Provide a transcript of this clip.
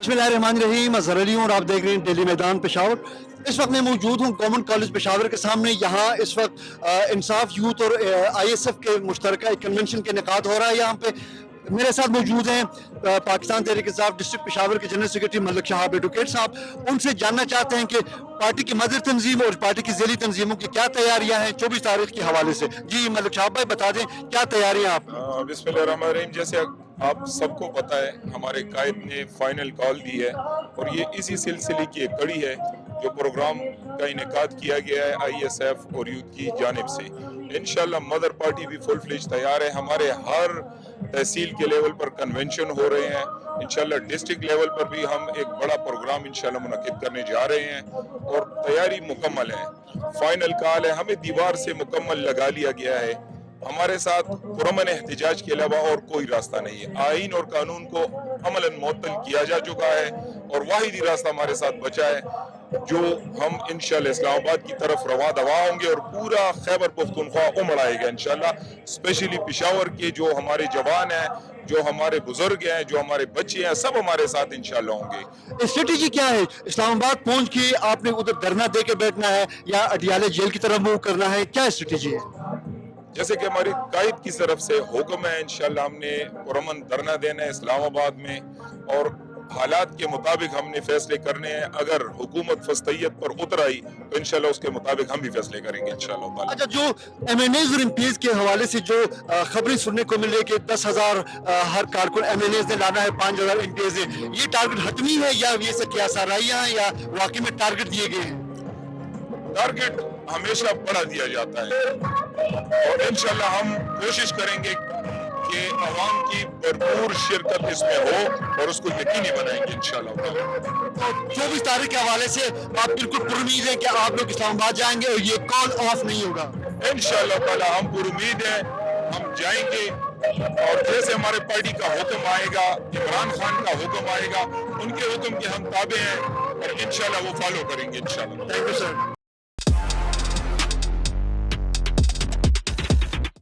बिस्मिल्लाहिर्रहमानिर्रहीम, अज़हर अली हूं और आप देख रहे हैं डेली मैदान पेशावर। इस वक्त मैं मौजूद हूं गवर्नमेंट कॉलेज पेशावर के सामने। यहाँ इस वक्त इंसाफ यूथ और ISF के मुश्तरका एक कन्वेंशन के इनेकाद हो रहा है। यहाँ पे मेरे साथ मौजूद हैं पाकिस्तान तहरीक इंसाफ डिस्ट्रिक्ट पेशावर के general secretary Malik Shahab advocate साहब। उनसे जानना चाहते हैं कि पार्टी की मदर तंजीम और पार्टी की ज़ेली तंजीमों की क्या तैयारियां हैं 24 तारीख के हवाले से। जी मलिक शहाब भाई बता दें क्या तैयारियां आप। बिस्मिल्लाहिर्रहमानिर्रहीम। जैसे आप सबको पता है हमारे कायद ने फाइनल कॉल दी है और ये इसी सिलसिले की एक कड़ी है जो प्रोग्राम का इनेकाद किया गया है ISF और यूथ की जानिब से। इंशाल्लाह मदर पार्टी भी फुल फ्लेज तैयार है। हमारे हर तहसील के लेवल पर कन्वेंशन हो रहे हैं। इंशाल्लाह डिस्ट्रिक्ट लेवल पर भी हम एक बड़ा प्रोग्राम इंशाल्लाह मुनक्किद करने जा रहे हैं और तैयारी मुकम्मल है। फाइनल कॉल है, हमें दीवार से मुकम्मल लगा लिया गया है। हमारे साथ पुरअमन एहतिजाज के अलावा और कोई रास्ता नहीं है। आईन और कानून को अमलन मुअत्तल किया जा चुका है और वाहिदी रास्ता हमारे साथ बचा है जो हम इंशाल्लाह इस्लामाबाद की तरफ रवा दवा होंगे और पूरा खैबर पख्तूनख्वा उमड़ आएगा इंशाल्लाह। स्पेशली पेशावर के जो हमारे जवान हैं, जो हमारे बुजुर्ग हैं, जो हमारे बच्चे हैं, सब हमारे साथ इंशाल्लाह होंगे। स्ट्रेटेजी क्या है? इस्लामाबाद पहुंच के आपने उधर धरना दे के बैठना है या अटियाले जेल की तरफ मूव करना है, क्या स्ट्रेटेजी है? जैसे कि हमारी कायद की तरफ से हुक्म है, इंशाल्लाह हमने पुरअमन धरना देना है इस्लामाबाद में और हालात के मुताबिक हमने फैसले करने हैं। अगर हुकूमत फस्तैयत पर उतर आई तो इंशाल्लाह उसके मुताबिक हम भी फैसले करेंगे इंशाल्लाह। अच्छा, जो MNAs और MPs के हवाले से जो खबरें सुनने को मिल रही है कि 10,000 हर कारकुन MNAs ने लाना है, 5,000 MPs ने, ये टारगेट हतमी है या ये सब क्या साराइयां हैं या वाकई में टारगेट दिए गए हैं? टारगेट हमेशा बढ़ा दिया जाता है और इंशाल्लाह हम कोशिश करेंगे कि अवाम की भरपूर शिरकत इसमें हो और उसको यकीनी बनाएंगे इंशाल्लाह। 24 तारीख के हवाले से आप बिल्कुल पुरुमीद हैं कि आप लोग इस्लामाबाद जाएंगे और ये कॉल ऑफ नहीं होगा? इंशाल्लाह ताला हम पुरुमीद हैं, हम जाएंगे और जैसे हमारे पार्टी का हुक्म आएगा, इमरान खान का हुक्म आएगा, उनके हुक्म के हम ताबे हैं और इंशाल्लाह वो फॉलो करेंगे इंशाल्लाह। Thank you sir.